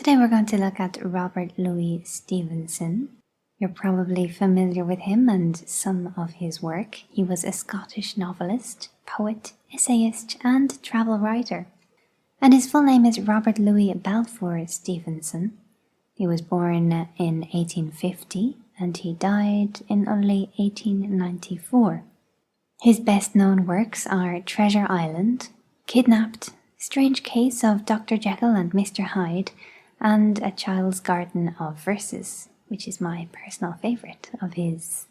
Today we're going to look at Robert Louis Stevenson. You're probably familiar with him and some of his work. He was a Scottish novelist, poet, essayist, and travel writer. And his full name is Robert Louis Balfour Stevenson. He was born in 1850 and he died in only 1894. His best-known works are Treasure Island, Kidnapped, Strange Case of Dr. Jekyll and Mr. Hyde, and A Child's Garden of Verses, which is my personal favourite of his.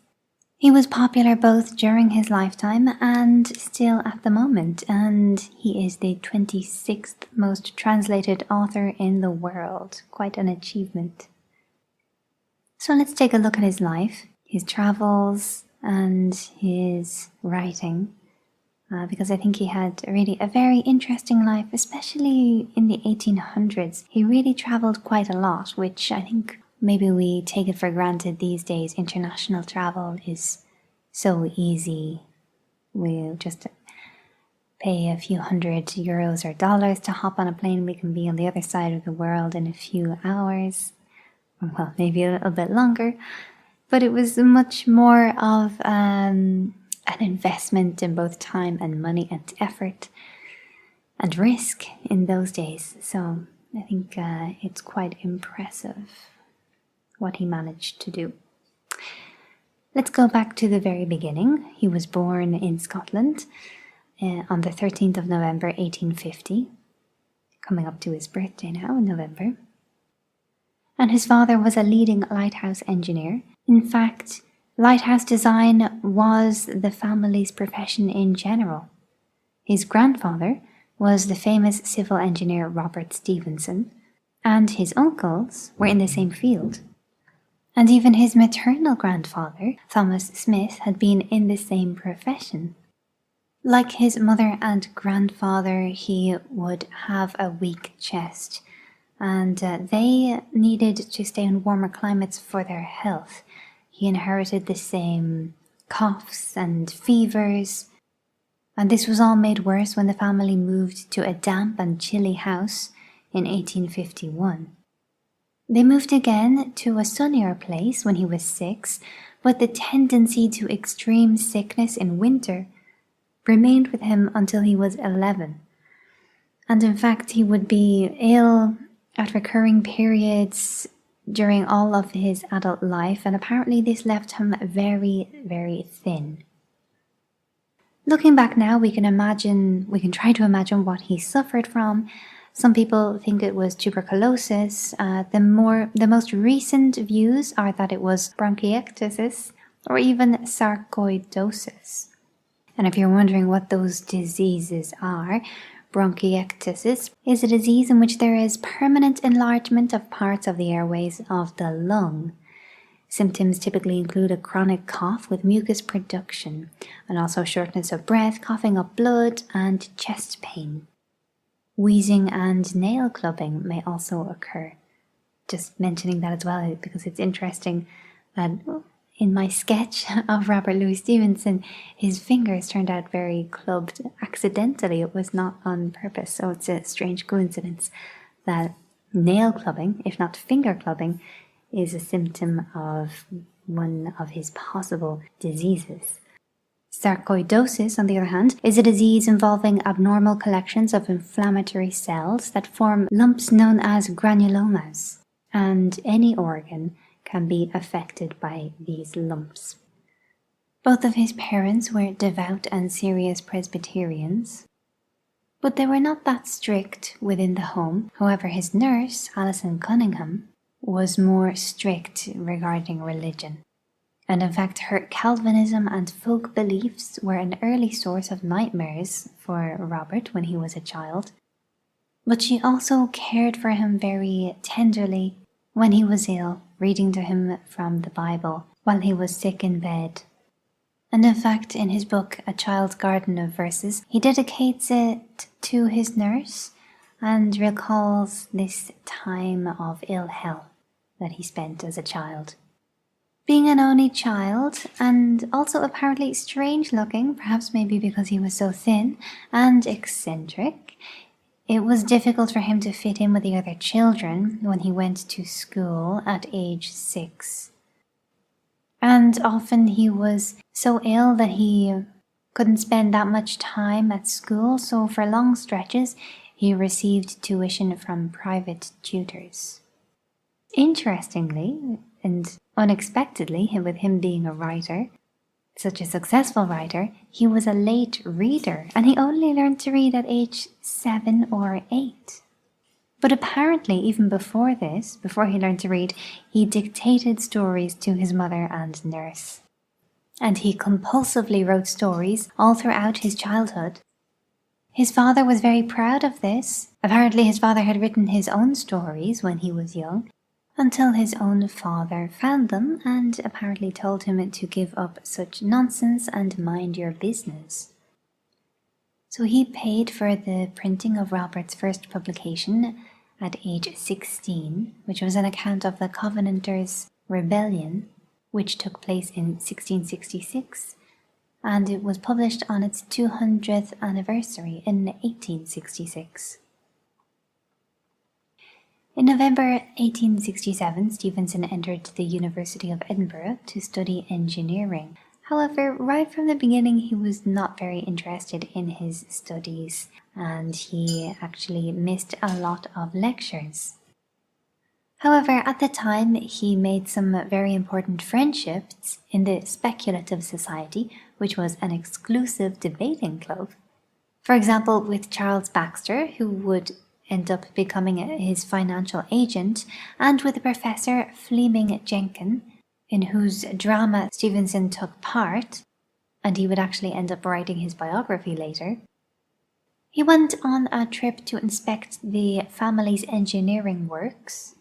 He was popular both during his lifetime and still at the moment, and he is the 26th most translated author in the world. Quite an achievement. So let's take a look at his life, his travels, and his writing. Because I think he had really a very interesting life, especially in the 1800s. He really travelled quite a lot, which I think maybe we take it for granted these days. International travel is so easy. We'll just pay a few €100 or dollars to hop on a plane. We can be on the other side of the world in a few hours. Well, maybe a little bit longer. But it was much more of an investment in both time and money and effort and risk in those days. So I think it's quite impressive what he managed to do. Let's go back to the very beginning. He was born in Scotland on the 13th of November 1850, coming up to his birthday now in November. And his father was a leading lighthouse engineer. In fact, lighthouse design was the family's profession in general. His grandfather was the famous civil engineer Robert Stevenson, and his uncles were in the same field. And even his maternal grandfather, Thomas Smith, had been in the same profession. Like his mother and grandfather, he would have a weak chest, and they needed to stay in warmer climates for their health. He inherited the same coughs and fevers, and this was all made worse when the family moved to a damp and chilly house in 1851. They moved again to a sunnier place when he was 6, but the tendency to extreme sickness in winter remained with him until he was 11. And in fact, he would be ill at recurring periods during all of his adult life, and apparently this left him very, very thin. Looking back now, we can try to imagine what he suffered from. Some people think it was tuberculosis. The most recent views are that it was bronchiectasis or even sarcoidosis. And if you're wondering what those diseases are, bronchiectasis is a disease in which there is permanent enlargement of parts of the airways of the lung. Symptoms typically include a chronic cough with mucus production, and also shortness of breath, coughing up blood, and chest pain. Wheezing and nail clubbing may also occur. Just mentioning that as well because it's interesting that in my sketch of Robert Louis Stevenson, his fingers turned out very clubbed accidentally. It was not on purpose, so it's a strange coincidence that nail clubbing, if not finger clubbing, is a symptom of one of his possible diseases. Sarcoidosis, on the other hand, is a disease involving abnormal collections of inflammatory cells that form lumps known as granulomas, and any organ can be affected by these lumps. Both of his parents were devout and serious Presbyterians, but they were not that strict within the home. However, his nurse, Alison Cunningham, was more strict regarding religion. And in fact, her Calvinism and folk beliefs were an early source of nightmares for Robert when he was a child. But she also cared for him very tenderly when he was ill, reading to him from the Bible while he was sick in bed. And in fact, in his book, A Child's Garden of Verses, he dedicates it to his nurse and recalls this time of ill health that he spent as a child. Being an only child, and also apparently strange looking, perhaps maybe because he was so thin and eccentric, It was difficult for him to fit in with the other children when he went to school at age 6. And often he was so ill that he couldn't spend that much time at school, so for long stretches he received tuition from private tutors. Interestingly, and unexpectedly, with him being a writer, such a successful writer, he was a late reader, and he only learned to read at age 7 or 8. But apparently, even before this, before he learned to read, he dictated stories to his mother and nurse. And he compulsively wrote stories all throughout his childhood. His father was very proud of this. Apparently his father had written his own stories when he was young, until his own father found them and apparently told him to give up such nonsense and mind your business. So he paid for the printing of Robert's first publication at age 16, which was an account of the Covenanters' rebellion, which took place in 1666, and it was published on its 200th anniversary in 1866. In November 1867, Stevenson entered the University of Edinburgh to study engineering. However, right from the beginning he was not very interested in his studies, and he actually missed a lot of lectures. However, at the time he made some very important friendships in the Speculative Society, which was an exclusive debating club. For example, with Charles Baxter, who would end up becoming his financial agent, and with Professor Fleming Jenkin, in whose drama Stevenson took part, and he would actually end up writing his biography later. He went on a trip to inspect the family's engineering works,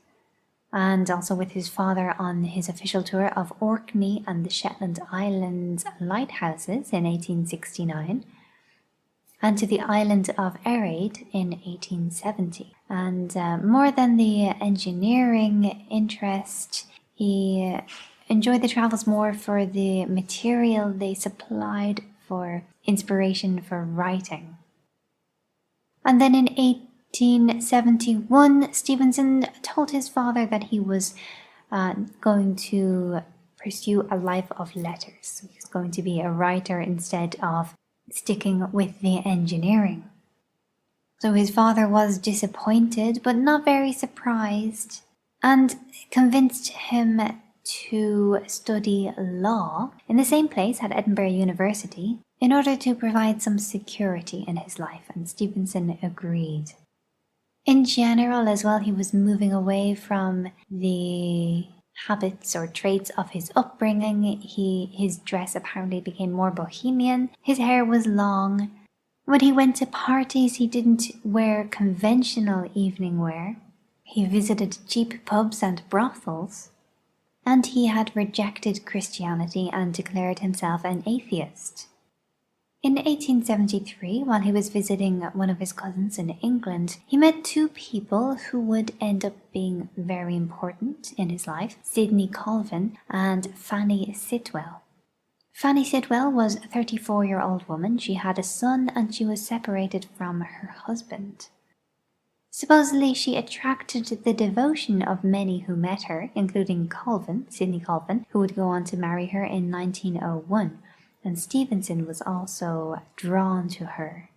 and also with his father on his official tour of Orkney and the Shetland Islands lighthouses in 1869, and to the island of Ereid in 1870. And more than the engineering interest, he enjoyed the travels more for the material they supplied for inspiration for writing. And then in 1871, Stevenson told his father that he was going to pursue a life of letters. He was going to be a writer instead of sticking with the engineering. So his father was disappointed, but not very surprised, and convinced him to study law in the same place at Edinburgh University in order to provide some security in his life, and Stevenson agreed. In general as well, he was moving away from the habits or traits of his upbringing. His dress apparently became more bohemian. His hair was long. When he went to parties, he didn't wear conventional evening wear. He visited cheap pubs and brothels. And he had rejected Christianity and declared himself an atheist. In 1873, while he was visiting one of his cousins in England, he met two people who would end up being very important in his life, Sidney Colvin and Fanny Sitwell. Fanny Sitwell was a 34-year-old woman. She had a son and she was separated from her husband. Supposedly she attracted the devotion of many who met her, including Colvin, Sidney Colvin, who would go on to marry her in 1901. And Stevenson was also drawn to her.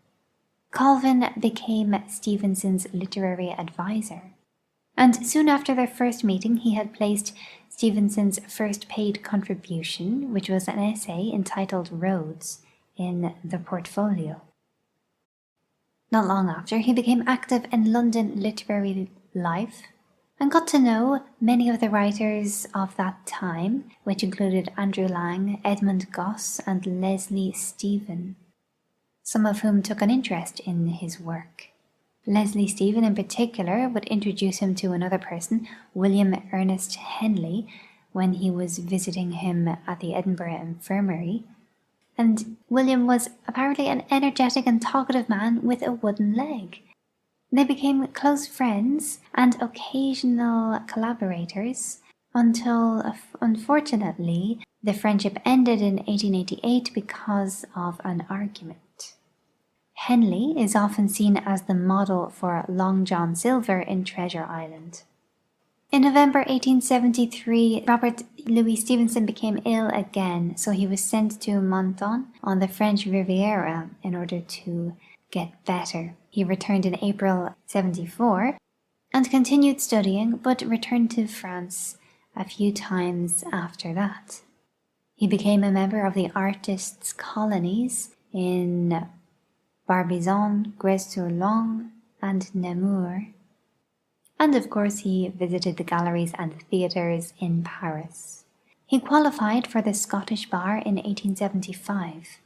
Colvin became Stevenson's literary advisor, and soon after their first meeting he had placed Stevenson's first paid contribution, which was an essay entitled Roads, in the portfolio. Not long after, he became active in London literary life, and got to know many of the writers of that time, which included Andrew Lang, Edmund Gosse, and Leslie Stephen, some of whom took an interest in his work. Leslie Stephen in particular would introduce him to another person, William Ernest Henley, when he was visiting him at the Edinburgh Infirmary. And William was apparently an energetic and talkative man with a wooden leg. They became close friends and occasional collaborators until, unfortunately, the friendship ended in 1888 because of an argument. Henley is often seen as the model for Long John Silver in Treasure Island. In November 1873, Robert Louis Stevenson became ill again, so he was sent to Menton on the French Riviera in order to get better. He returned in April 74 and continued studying, but returned to France a few times after that. He became a member of the artists' colonies in Barbizon, Grès-sur-Loing, and Namur. And of course he visited the galleries and theatres in Paris. He qualified for the Scottish Bar in 1875.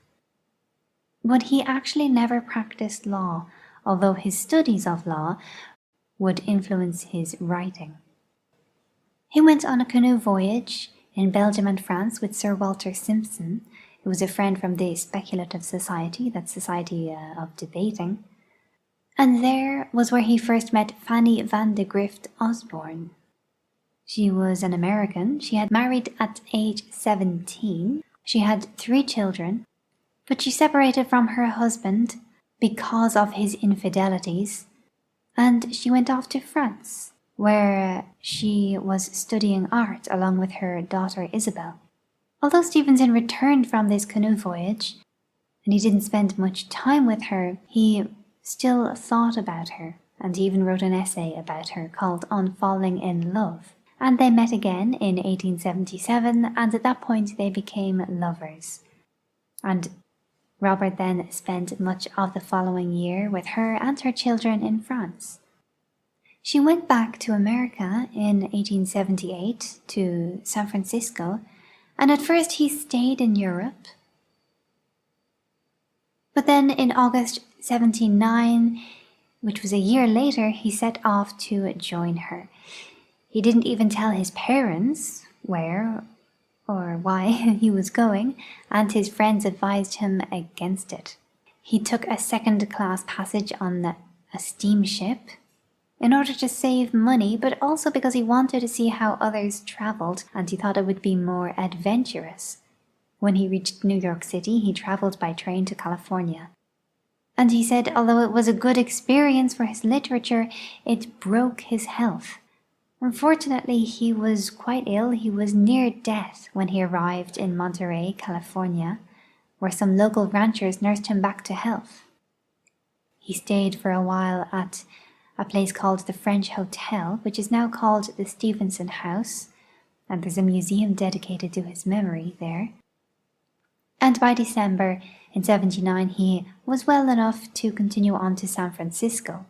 But he actually never practiced law, although his studies of law would influence his writing. He went on a canoe voyage in Belgium and France with Sir Walter Simpson, who was a friend from the Speculative Society, that society of debating. And there was where he first met Fanny van de Grift Osborne. She was an American. She had married at age 17. She had 3 children, but she separated from her husband because of his infidelities, and she went off to France, where she was studying art along with her daughter Isabel. Although Stevenson returned from this canoe voyage, and he didn't spend much time with her, he still thought about her, and he even wrote an essay about her called On Falling in Love. And they met again in 1877, and at that point they became lovers. And Robert then spent much of the following year with her and her children in France. She went back to America in 1878 to San Francisco, and at first he stayed in Europe. But then in August 1979, which was a year later, he set off to join her. He didn't even tell his parents where or why he was going, and his friends advised him against it. He took a second-class passage on a steamship in order to save money, but also because he wanted to see how others travelled, and he thought it would be more adventurous. When he reached New York City, he travelled by train to California. And he said although it was a good experience for his literature, it broke his health. Unfortunately, he was quite ill. He was near death when he arrived in Monterey, California, where some local ranchers nursed him back to health. He stayed for a while at a place called the French Hotel, which is now called the Stevenson House, and there's a museum dedicated to his memory there. And by December in 1979, he was well enough to continue on to San Francisco,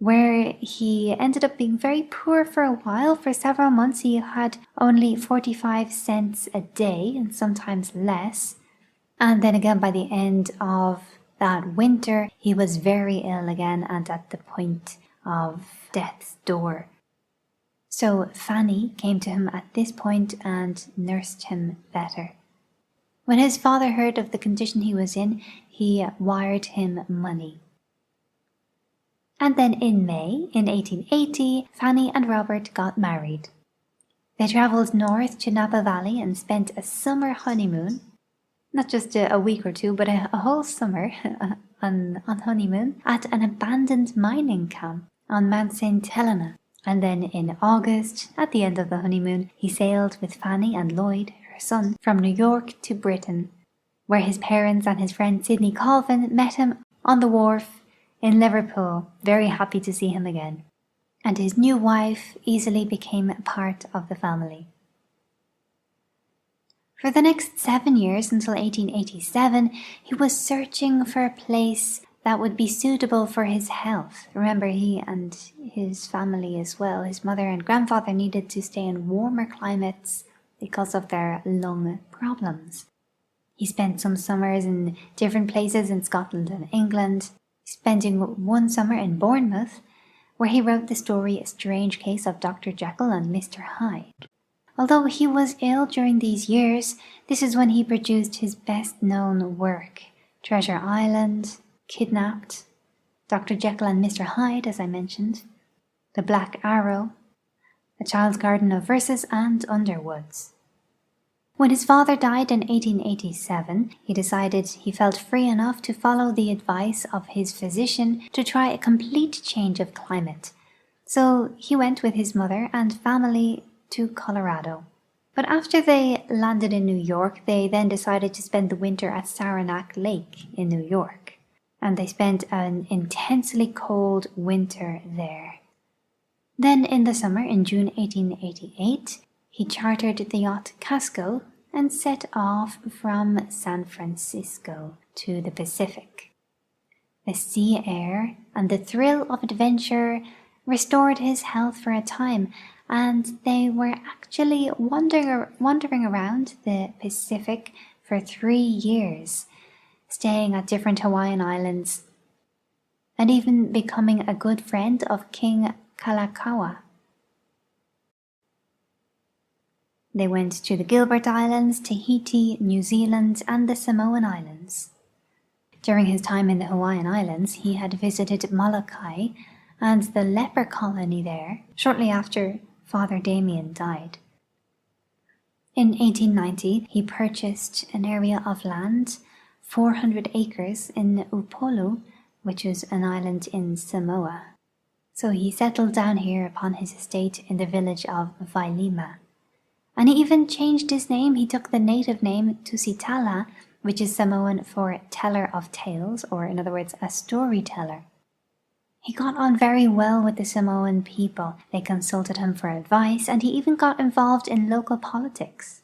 where he ended up being very poor for a while. For several months, he had only 45 cents a day, and sometimes less. And then again, by the end of that winter, he was very ill again and at the point of death's door. So Fanny came to him at this point and nursed him better. When his father heard of the condition he was in, he wired him money. And then in May, in 1880, Fanny and Robert got married. They travelled north to Napa Valley and spent a summer honeymoon. Not just a week or two, but a whole summer on honeymoon at an abandoned mining camp on Mount St. Helena. And then in August, at the end of the honeymoon, he sailed with Fanny and Lloyd, her son, from New York to Britain, where his parents and his friend Sidney Colvin met him on the wharf in Liverpool, very happy to see him again. And his new wife easily became a part of the family. For the next 7 years, until 1887, he was searching for a place that would be suitable for his health. Remember, he and his family as well, his mother and grandfather, needed to stay in warmer climates because of their lung problems. He spent some summers in different places in Scotland and England, spending one summer in Bournemouth, where he wrote the story A Strange Case of Dr. Jekyll and Mr. Hyde. Although he was ill during these years, this is when he produced his best-known work, Treasure Island, Kidnapped, Dr. Jekyll and Mr. Hyde, as I mentioned, The Black Arrow, A Child's Garden of Verses, and Underwoods. When his father died in 1887, he decided he felt free enough to follow the advice of his physician to try a complete change of climate. So he went with his mother and family to Colorado. But after they landed in New York, they then decided to spend the winter at Saranac Lake in New York. And they spent an intensely cold winter there. Then in the summer, in June 1888, he chartered the yacht Casco and set off from San Francisco to the Pacific. The sea air and the thrill of adventure restored his health for a time, and they were actually wandering around the Pacific for 3 years, staying at different Hawaiian islands, and even becoming a good friend of King Kalakaua. They went to the Gilbert Islands, Tahiti, New Zealand, and the Samoan Islands. During his time in the Hawaiian Islands, he had visited Molokai and the leper colony there shortly after Father Damien died. In 1890, he purchased an area of land, 400 acres in Upolu, which is an island in Samoa. So he settled down here upon his estate in the village of Vailima. And he even changed his name. He took the native name Tusitala, which is Samoan for teller of tales, or in other words, a storyteller. He got on very well with the Samoan people. They consulted him for advice, and he even got involved in local politics.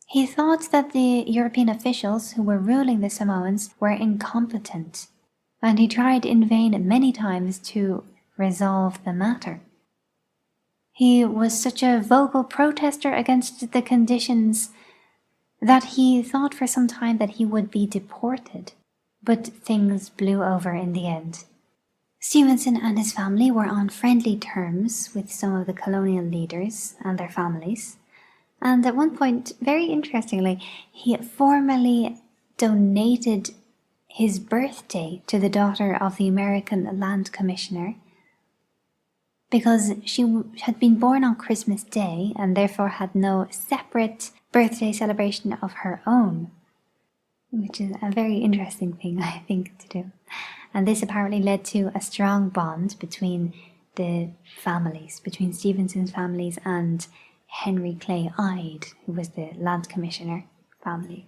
He thought that the European officials who were ruling the Samoans were incompetent, and he tried in vain many times to resolve the matter. He was such a vocal protester against the conditions that he thought for some time that he would be deported, but things blew over in the end. Stevenson and his family were on friendly terms with some of the colonial leaders and their families, and at one point, very interestingly, he formally donated his birthday to the daughter of the American Land Commissioner, because she had been born on Christmas Day and therefore had no separate birthday celebration of her own, which is a very interesting thing, I think, to do. And this apparently led to a strong bond between the families, between Stevenson's families and Henry Clay Ide, who was the Land Commissioner family.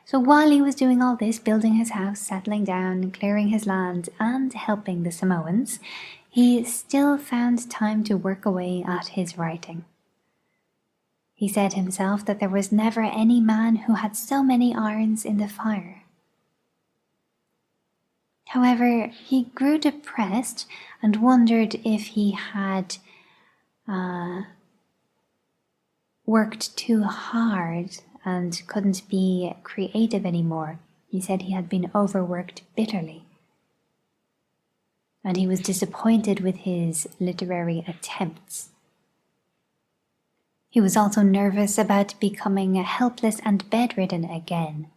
So while he was doing all this, building his house, settling down, clearing his land, and helping the Samoans, he still found time to work away at his writing. He said himself that there was never any man who had so many irons in the fire. However, he grew depressed and wondered if he had worked too hard and couldn't be creative anymore. He said he had been overworked bitterly, and he was disappointed with his literary attempts. He was also nervous about becoming helpless and bedridden again.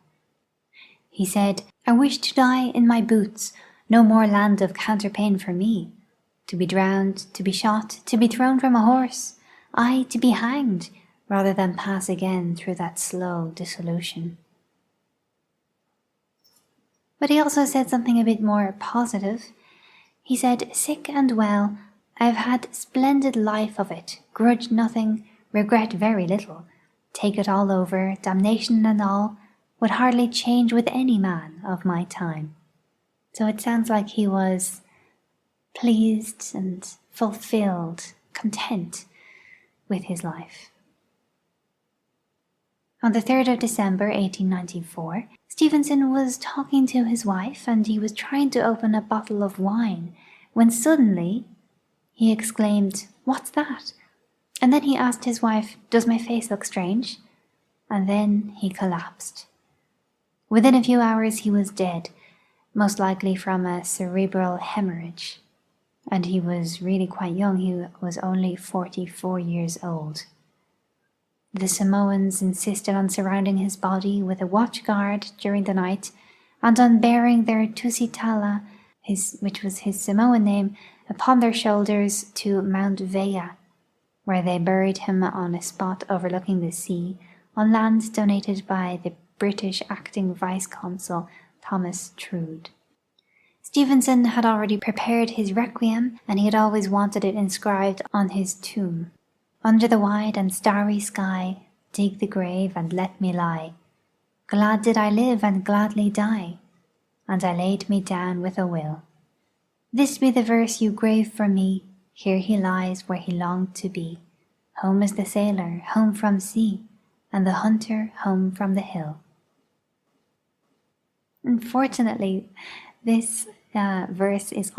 He said, "I wish to die in my boots, no more land of counterpane for me. To be drowned, to be shot, to be thrown from a horse, aye, to be hanged, rather than pass again through that slow dissolution." But he also said something a bit more positive. He said, "Sick and well, I have had splendid life of it, grudge nothing, regret very little, take it all over, damnation and all, would hardly change with any man of my time." So it sounds like he was pleased and fulfilled, content with his life. On the 3rd of December 1894, Stevenson was talking to his wife, and he was trying to open a bottle of wine, when suddenly he exclaimed, "What's that?" And then he asked his wife, "Does my face look strange?" And then he collapsed. Within a few hours he was dead, most likely from a cerebral hemorrhage. And he was really quite young. He was only 44 years old. The Samoans insisted on surrounding his body with a watch guard during the night, and on bearing their Tusitala, which was his Samoan name, upon their shoulders to Mount Vea, where they buried him on a spot overlooking the sea on land donated by the British acting vice-consul Thomas Trude. Stevenson had already prepared his requiem, and he had always wanted it inscribed on his tomb. Under the wide and starry sky, dig the grave and let me lie. Glad did I live and gladly die, and I laid me down with a will. This be the verse you grave for me, here he lies where he longed to be. Home is the sailor, home from sea, and the hunter home from the hill. Unfortunately, this verse is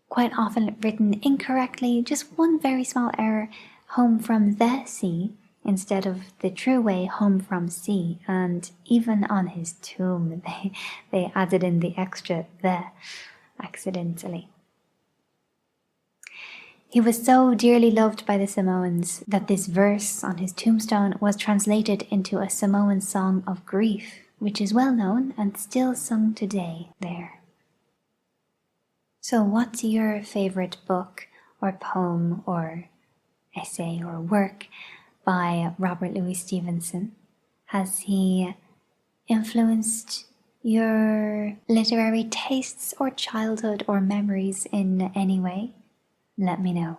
quite often written incorrectly, just one very small error, home from the sea, instead of the true way, home from sea. And even on his tomb, they added in the extra the accidentally. He was so dearly loved by the Samoans that this verse on his tombstone was translated into a Samoan song of grief, which is well known and still sung today there. So what's your favorite book or poem or essay or work by Robert Louis Stevenson? Has he influenced your literary tastes or childhood or memories in any way? Let me know.